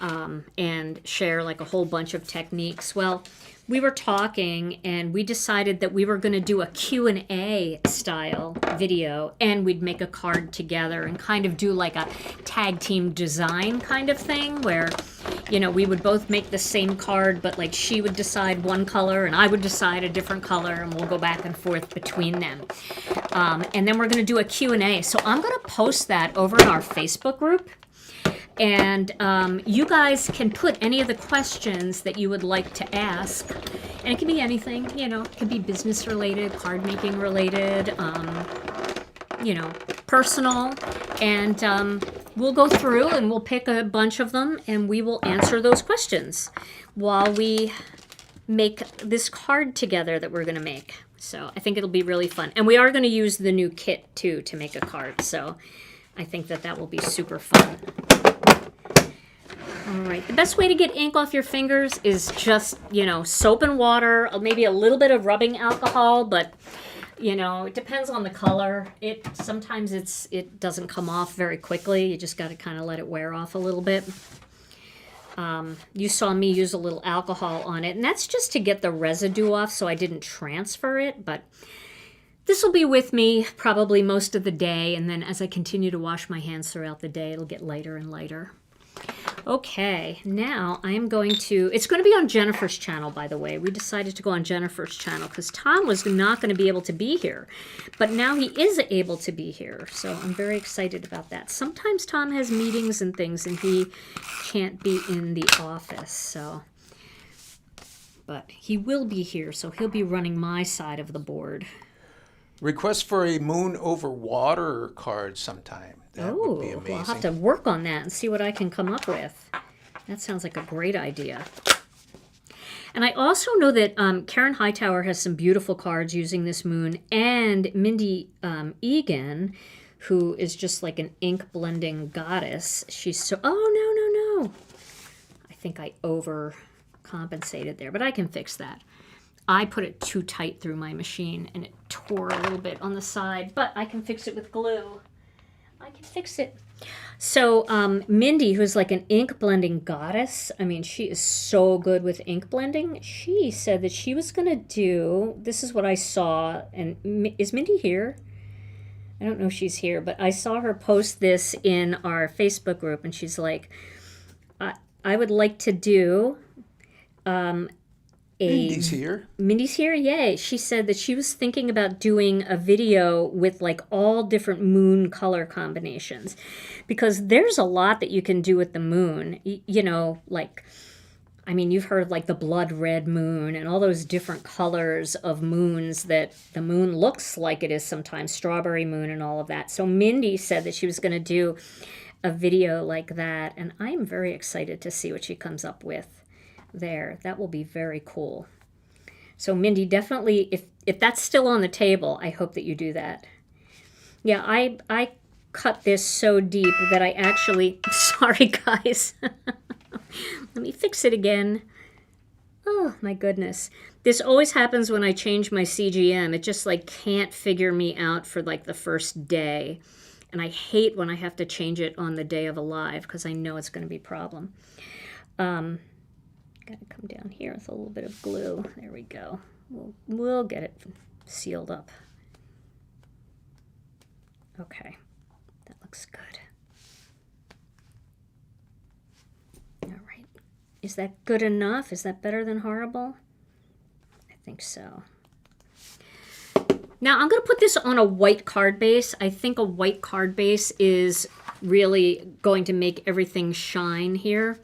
and share like a whole bunch of techniques. Well, we were talking and we decided that we were going to do a Q&A style video, and we'd make a card together and kind of do like a tag team design kind of thing where, you know, we would both make the same card, but like she would decide one color and I would decide a different color, and we'll go back and forth between them. And then we're going to do a Q&A. So I'm going to post that over in our Facebook group. And you guys can put any of the questions that you would like to ask. And it can be anything, you know, it could be business related, card making related, you know, personal. And we'll go through and we'll pick a bunch of them and we will answer those questions while we make this card together that we're going to make. So I think it'll be really fun. And we are going to use the new kit, too, to make a card. So I think that will be super fun. All right. The best way to get ink off your fingers is just, soap and water, maybe a little bit of rubbing alcohol, but, it depends on the color. Sometimes it doesn't come off very quickly. You just got to kind of let it wear off a little bit. You saw me use a little alcohol on it, and that's just to get the residue off so I didn't transfer it, but this will be with me probably most of the day, and then as I continue to wash my hands throughout the day, it'll get lighter and lighter. Okay, now I'm going to, it's going to be on Jennifer's channel, by the way. We decided to go on Jennifer's channel because Tom was not going to be able to be here, but now he is able to be here, so I'm very excited about that. Sometimes Tom has meetings and things, and he can't be in the office, so, but he will be here, so he'll be running my side of the board. Request for a moon over water card sometime. That would be amazing. Well, I'll have to work on that and see what I can come up with. That sounds like a great idea. And I also know that Karen Hightower has some beautiful cards using this moon, and Mindy Egan, who is just like an ink blending goddess. She's so, oh, no. I think I overcompensated there, but I can fix that. I put it too tight through my machine, and it tore a little bit on the side, but I can fix it with glue. I can fix it. So Mindy, who's like an ink blending goddess, I mean, she is so good with ink blending. She said that she was going to do, this is what I saw, and is Mindy here? I don't know if she's here, but I saw her post this in our Facebook group, and she's like, I would like to do Mindy's here. Mindy's here, yay. She said that she was thinking about doing a video with like all different moon color combinations, because there's a lot that you can do with the moon. Like, I mean, you've heard like the blood red moon and all those different colors of moons that the moon looks like it is sometimes, strawberry moon and all of that. So Mindy said that she was going to do a video like that, and I'm very excited to see what she comes up with there. That will be very cool. So Mindy, definitely, if that's still on the table, I hope that you do that. Yeah, I cut this so deep that I actually, sorry guys, let me fix it again. Oh my goodness. This always happens when I change my CGM. It just like can't figure me out for like the first day. And I hate when I have to change it on the day of a live because I know it's going to be a problem. Got to come down here with a little bit of glue. There we go. We'll get it sealed up. Okay, that looks good. All right. Is that good enough? Is that better than horrible? I think so. Now I'm going to put this on a white card base. I think a white card base is really going to make everything shine here.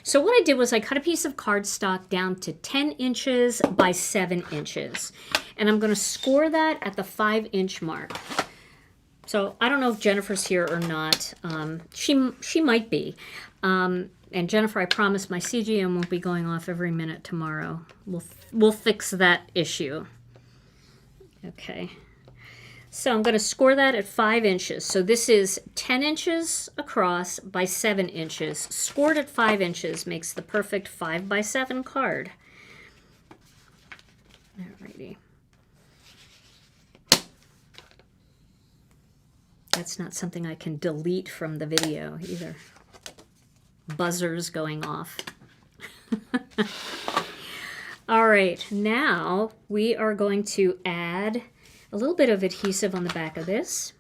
So what I did was I cut a piece of cardstock down to 10 inches by 7 inches. And I'm going to score that at the 5-inch mark. So I don't know if Jennifer's here or not. She might be. And Jennifer, I promise my CGM won't be going off every minute tomorrow. We'll fix that issue. Okay. So I'm going to score that at 5 inches. So this is 10 inches across by 7 inches. Scored at 5 inches makes the perfect 5 by 7 card. Alrighty. That's not something I can delete from the video either. Buzzers going off. All right, now we are going to add a little bit of adhesive on the back of this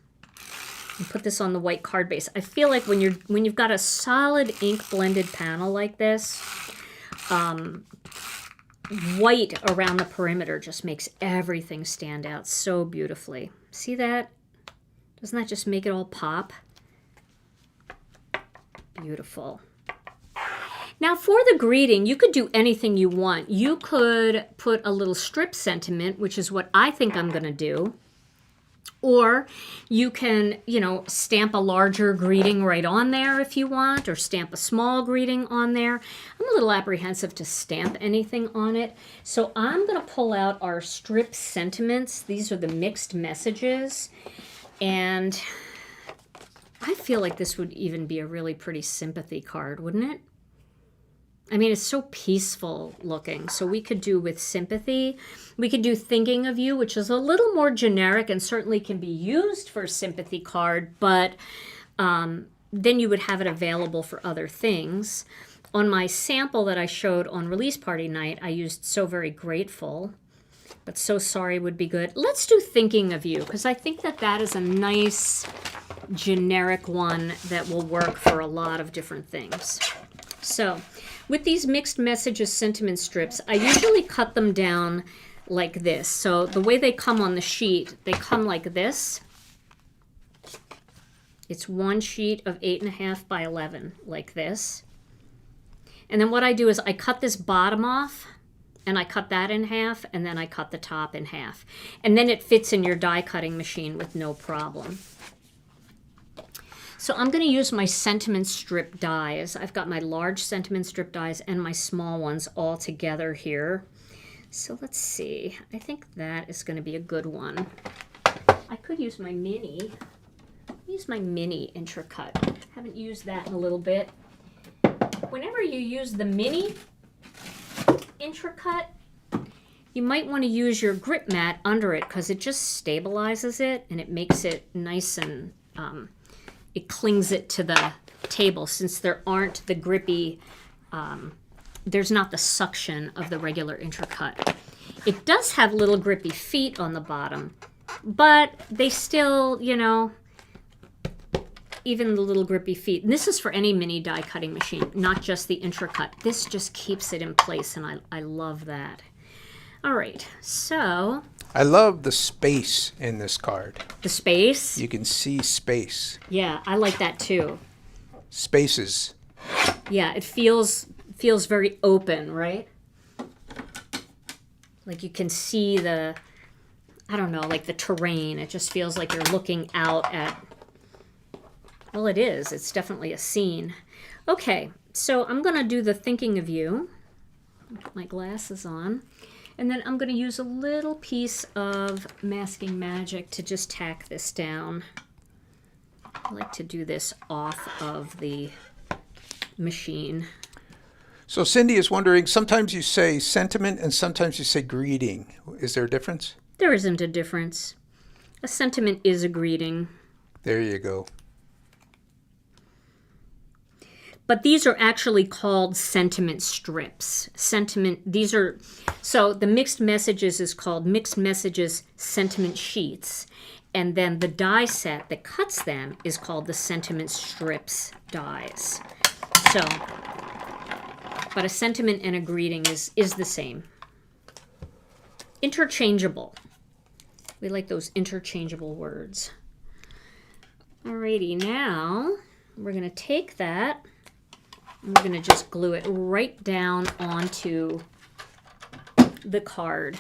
and put this on the white card base. I feel like when you've got a solid ink blended panel like this, white around the perimeter just makes everything stand out so beautifully. See that? Doesn't that just make it all pop? Beautiful. Now for the greeting, you could do anything you want. You could put a little strip sentiment, which is what I think I'm going to do. Or you can, stamp a larger greeting right on there if you want, or stamp a small greeting on there. I'm a little apprehensive to stamp anything on it. So I'm going to pull out our strip sentiments. These are the mixed messages. And I feel like this would even be a really pretty sympathy card, wouldn't it? I mean, it's so peaceful looking. So we could do with sympathy. We could do thinking of you, which is a little more generic and certainly can be used for a sympathy card, but then you would have it available for other things. On my sample that I showed on release party night, I used So Very Grateful, but So Sorry would be good. Let's do thinking of you, because I think that that is a nice generic one that will work for a lot of different things. So with these mixed messages sentiment strips, I usually cut them down like this. So the way they come on the sheet, they come like this. It's one sheet of 8.5 by 11, like this. And then what I do is I cut this bottom off, and I cut that in half, and then I cut the top in half. And then it fits in your die cutting machine with no problem. So I'm going to use my sentiment strip dies. I've got my large sentiment strip dies and my small ones all together here. So let's see. I think that is going to be a good one. I could use my mini. Use my mini Intracut. Haven't used that in a little bit. Whenever you use the mini Intracut, you might want to use your grip mat under it because it just stabilizes it and it makes it nice and it clings it to the table since there aren't the grippy, there's not the suction of the regular Intracut. It does have little grippy feet on the bottom, but they still, even the little grippy feet. And this is for any mini die cutting machine, not just the Intracut. This just keeps it in place, and I love that. All right, so I love the space in this card. The space? You can see space. Yeah, I like that too. Spaces. Yeah, it feels very open, right? Like you can see the, I don't know, like the terrain. It just feels like you're looking out at, well, it is. It's definitely a scene. Okay, so I'm going to do the thinking of you. Put my glasses on. And then I'm going to use a little piece of Masking Magic to just tack this down. I like to do this off of the machine. So Cindy is wondering, sometimes you say sentiment and sometimes you say greeting. Is there a difference? There isn't a difference. A sentiment is a greeting. There you go. But these are actually called sentiment strips. So the mixed messages is called mixed messages sentiment sheets. And then the die set that cuts them is called the sentiment strips dies. So, but a sentiment and a greeting is the same. Interchangeable. We like those interchangeable words. Alrighty, now we're going to take that. I'm going to just glue it right down onto the card.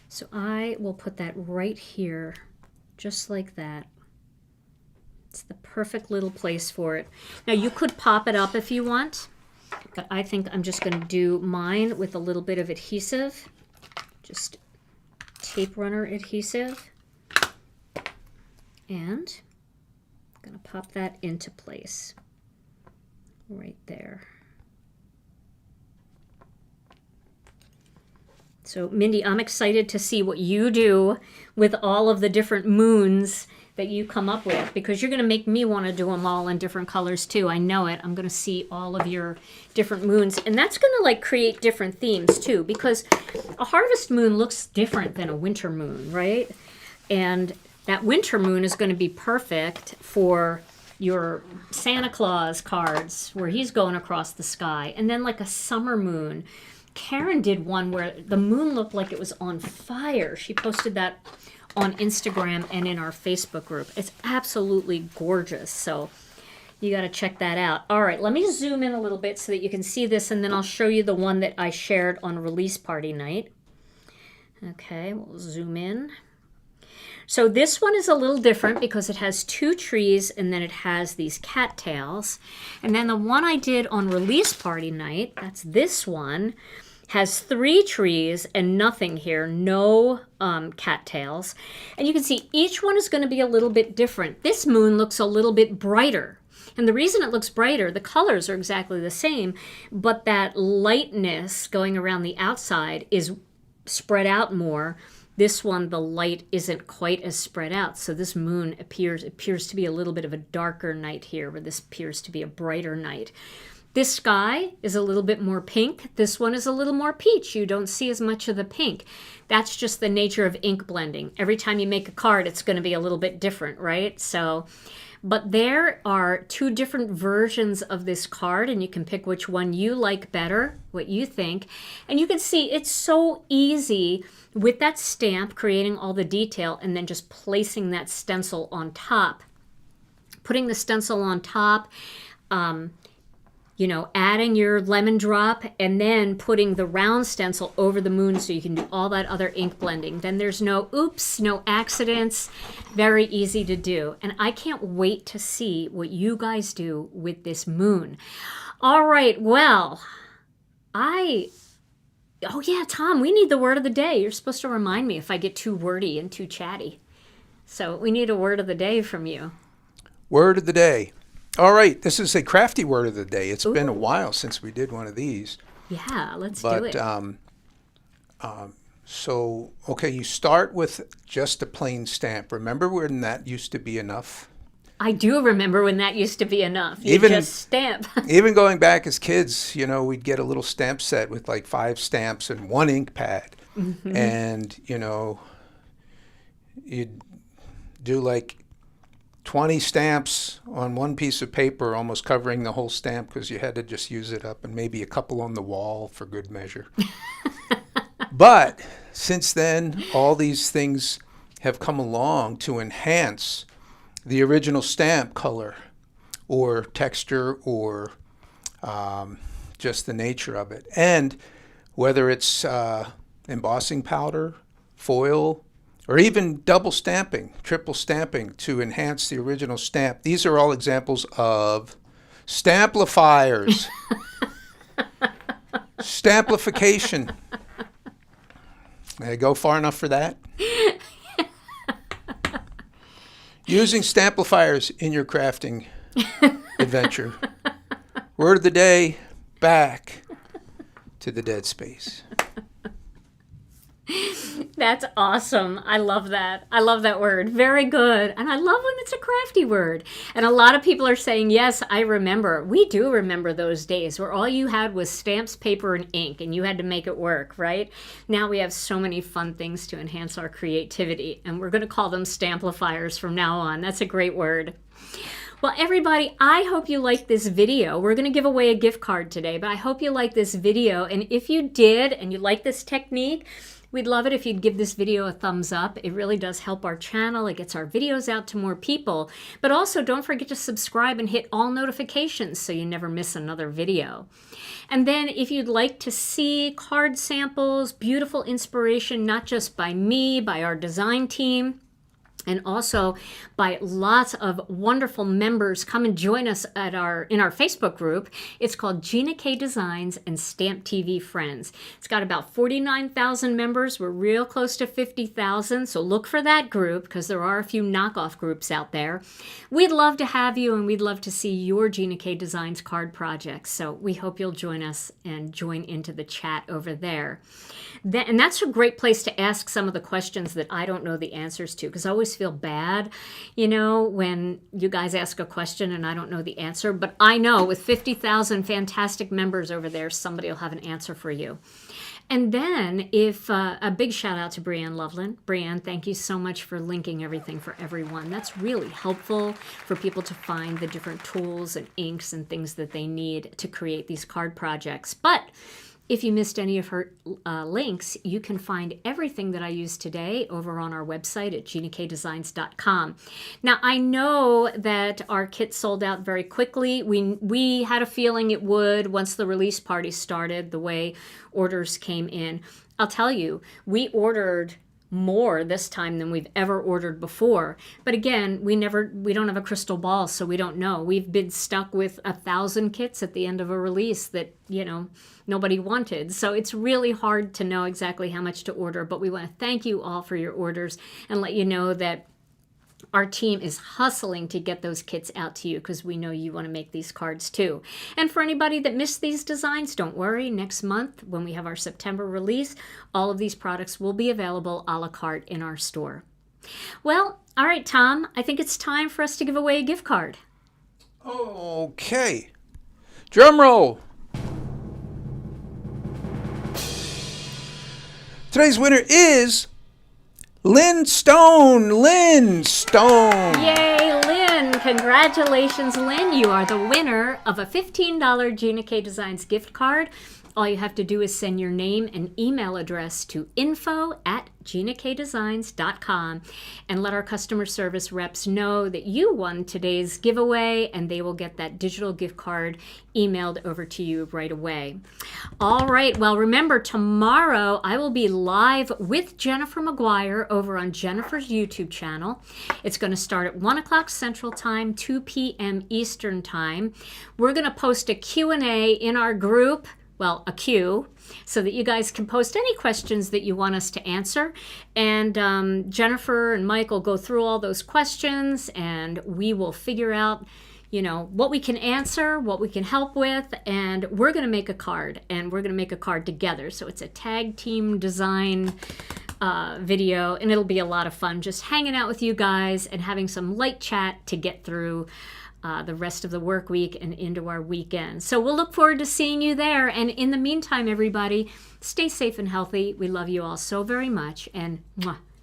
So I will put that right here, just like that. It's the perfect little place for it. Now you could pop it up if you want, but I think I'm just going to do mine with a little bit of adhesive, just tape runner adhesive, and going to pop that into place right there. So Mindy, I'm excited to see what you do with all of the different moons that you come up with, because you're going to make me want to do them all in different colors too. I know it. I'm going to see all of your different moons, and that's going to like create different themes too, because a harvest moon looks different than a winter moon, right? And that winter moon is going to be perfect for your Santa Claus cards where he's going across the sky. And then like a summer moon. Karen did one where the moon looked like it was on fire. She posted that on Instagram and in our Facebook group. It's absolutely gorgeous. So you got to check that out. All right, let me zoom in a little bit so that you can see this, and then I'll show you the one that I shared on release party night. Okay, we'll zoom in. So this one is a little different because it has 2 trees and then it has these cattails. And then the one I did on release party night, that's this one, has 3 trees and nothing here, no cattails. And you can see each one is going to be a little bit different. This moon looks a little bit brighter. And the reason it looks brighter, the colors are exactly the same, but that lightness going around the outside is spread out more. This one, the light isn't quite as spread out. So this moon appears to be a little bit of a darker night here, where this appears to be a brighter night. This sky is a little bit more pink. This one is a little more peach. You don't see as much of the pink. That's just the nature of ink blending. Every time you make a card, it's going to be a little bit different, right? So, but there are 2 different versions of this card, and you can pick which one you like better, what you think. And you can see it's so easy with that stamp, creating all the detail, and then just placing that stencil on top. Putting the stencil on top, adding your lemon drop, and then putting the round stencil over the moon so you can do all that other ink blending. Then there's no oops, no accidents. Very easy to do. And I can't wait to see what you guys do with this moon. All right, well, oh yeah, Tom, we need the word of the day. You're supposed to remind me if I get too wordy and too chatty. So we need a word of the day from you. Word of the day. All right, this is a crafty word of the day. It's been a while since we did one of these. Yeah, let's do it. So, okay, you start with just a plain stamp. Remember when that used to be enough? I do remember when that used to be enough. You just stamp. Even going back as kids, we'd get a little stamp set with like 5 stamps and 1 ink pad. Mm-hmm. And, you'd do like 20 stamps on 1 piece of paper, almost covering the whole stamp because you had to just use it up, and maybe a couple on the wall for good measure. But since then, all these things have come along to enhance the original stamp color or texture or just the nature of it. And whether it's embossing powder, foil, or even double stamping, triple stamping to enhance the original stamp. These are all examples of stamplifiers. Stamplification. Did I go far enough for that? Using stamplifiers in your crafting adventure. Word of the day, back to the dead space. That's awesome. I love that. I love that word. Very good. And I love when it's a crafty word. And a lot of people are saying, yes, I remember. We do remember those days where all you had was stamps, paper, and ink, and you had to make it work, right? Now we have so many fun things to enhance our creativity, and we're going to call them stamplifiers from now on. That's a great word. Well, everybody, I hope you liked this video. We're going to give away a gift card today, but I hope you liked this video. And if you did, and you like this technique, we'd love it if you'd give this video a thumbs up. It really does help our channel. It gets our videos out to more people. But also, don't forget to subscribe and hit all notifications so you never miss another video. And then if you'd like to see card samples, beautiful inspiration, not just by me, by our design team, and also by lots of wonderful members, come and join us in our Facebook group. It's called Gina K Designs and Stamp TV Friends. It's got about 49,000 members. We're real close to 50,000, so look for that group because there are a few knockoff groups out there. We'd love to have you, and we'd love to see your Gina K Designs card projects. So we hope you'll join us and join into the chat over there. And that's a great place to ask some of the questions that I don't know the answers to, because I always feel bad, when you guys ask a question and I don't know the answer. But I know with 50,000 fantastic members over there, somebody will have an answer for you. And then if a big shout out to Brianne Loveland. Brianne, thank you so much for linking everything for everyone. That's really helpful for people to find the different tools and inks and things that they need to create these card projects. But if you missed any of her links, you can find everything that I used today over on our website at ginakdesigns.com. Now, I know that our kit sold out very quickly. We had a feeling it would once the release party started, the way orders came in. I'll tell you, we ordered more this time than we've ever ordered before. But again, we don't have a crystal ball, so we don't know. We've been stuck with 1,000 kits at the end of a release that, nobody wanted. So it's really hard to know exactly how much to order, but we want to thank you all for your orders and let you know that our team is hustling to get those kits out to you because we know you want to make these cards too. And for anybody that missed these designs, don't worry. Next month, when we have our September release, all of these products will be available a la carte in our store. Well, all right, Tom, I think it's time for us to give away a gift card. Okay. Drum roll. Today's winner is Lynn Stone. Lynn Stone. Yay, Lynn. Congratulations, Lynn. You are the winner of a $15 Gina K Designs gift card. All you have to do is send your name and email address to info@ginakdesigns.com and let our customer service reps know that you won today's giveaway, and they will get that digital gift card emailed over to you right away. All right, well, remember, tomorrow I will be live with Jennifer McGuire over on Jennifer's YouTube channel. It's going to start at 1 o'clock Central Time, 2 p.m. Eastern Time. We're going to post a Q&A in our group, well, a queue, so that you guys can post any questions that you want us to answer. And Jennifer and Mike will go through all those questions, and we will figure out, what we can answer, what we can help with, and we're going to make a card, and we're going to make a card together. So it's a tag team design video, and it'll be a lot of fun just hanging out with you guys and having some light chat to get through the rest of the work week and into our weekend. So we'll look forward to seeing you there. And in the meantime, everybody, stay safe and healthy. We love you all so very much. And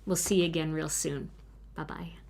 we'll see you again real soon. Bye-bye.